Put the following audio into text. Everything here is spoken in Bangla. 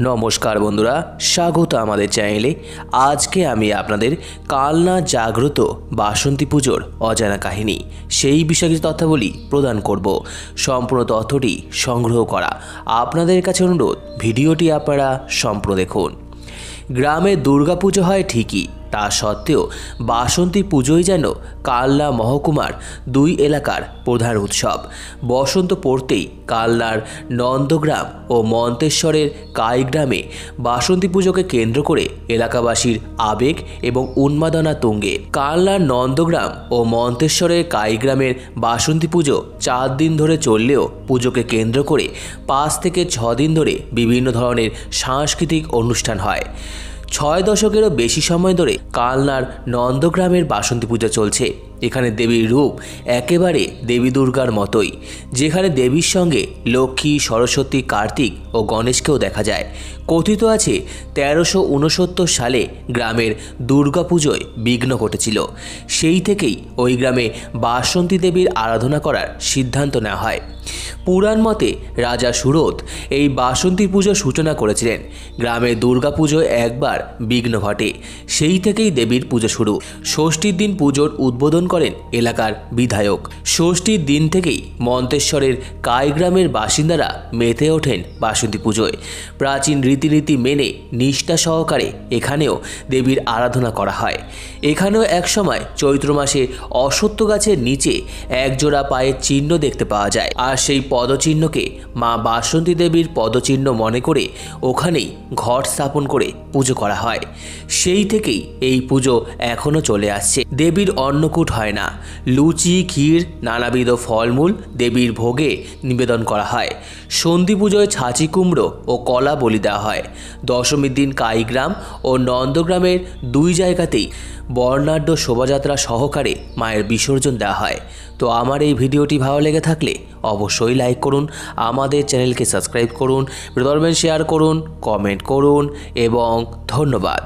নমস্কার বন্ধুরা, স্বাগত আমাদের চ্যানেলে। আজকে আমি আপনাদের কালনা জাগ্রত বাসন্তী পুজোর অজানা কাহিনী সেই বিষয়ে কিছু তথ্যাবলী প্রদান করব। সম্পূর্ণ তথ্যটি সংগ্রহ করা আপনাদের কাছে অনুরোধ, ভিডিওটি আপনারা সম্পূর্ণ দেখুন। গ্রামে দুর্গাপুজো হয় ঠিকই, তা সত্ত্বেও বাসন্তী পুজোই যেন কালনা মহকুমার দুই এলাকার প্রধান উৎসব। বসন্ত পড়তেই কালনার নন্দগ্রাম ও মন্তেশ্বরের কাইগ্রামে বাসন্তী পুজোকে কেন্দ্র করে এলাকাবাসীর আবেগ এবং উন্মাদনা তুঙ্গে। কালনার নন্দগ্রাম ও মন্তেশ্বরের কাইগ্রামের বাসন্তী পুজো 4 দিন ধরে চললেও পুজোকে কেন্দ্র করে 5 থেকে 6 দিন ধরে বিভিন্ন ধরনের সাংস্কৃতিক অনুষ্ঠান হয়। 6 দশকেরও বেশি সময় ধরে কালনার নন্দগ্রামের বাসন্তী পূজা চলছে। এখানে দেবীর রূপ একেবারে দেবী দুর্গার মতোই, যেখানে দেবীর সঙ্গে লক্ষ্মী, সরস্বতী, কার্তিক ও গণেশকেও দেখা যায়। কথিত আছে 1369 সালে গ্রামের দুর্গাপুজোয় বিঘ্ন ঘটেছিল। সেই থেকেই ওই গ্রামে বাসন্তী দেবীর আরাধনা করার সিদ্ধান্ত নেওয়া হয়। পুরাণ মতে রাজা সুরত এই বাসন্তী পুজো সূচনা করেছিলেন। গ্রামে দুর্গাপুজোয় একবার বিঘ্ন ঘটে, সেই থেকেই দেবীর পুজো শুরু। ষষ্ঠীর দিন পুজোর উদ্বোধন করেন এলাকার বিধায়ক। ষষ্ঠীর দিন থেকেই মন্তেশ্বরের কাইগ্রামের বাসিন্দারা মেতে ওঠেন বাসন্তী পুজোয়। প্রাচীন রীতিনীতি মেনে নিষ্ঠা সহকারে এখানেও দেবীর আরাধনা করা হয়। এখানেও একসময় চৈত্র মাসে অশ্বত্থ গাছের নিচে একজোড়া পায়ের চিহ্ন দেখতে পাওয়া যায়, আর সেই পদচিহ্নকে মা বাসন্তী দেবীর পদচিহ্ন মনে করে ওখানেই ঘট স্থাপন করে পুজো করা হয়। সেই থেকেই এই পুজো এখনও চলে আসছে। দেবীর অন্নকূট হয় না, লুচি, ক্ষীর, নানাবিধ ফলমূল দেবীর ভোগে নিবেদন করা হয়। সন্ধি পুজোয় ছাঁচি কুমড়ো ও কলা বলি দেওয়া হয়। দশমীর দিন কাইগ্রাম ও নন্দগ্রামের দুই জায়গাতেই বর্ণাঢ্য শোভাযাত্রা সহকারে মায়ের বিসর্জন দেওয়া হয়। তো আমার এই ভিডিওটি ভালো লেগে থাকলে অবশ্যই লাইক করুন, আমাদের চ্যানেলকে সাবস্ক্রাইব করুন, শেয়ার করুন, কমেন্ট করুন এবং ধন্যবাদ।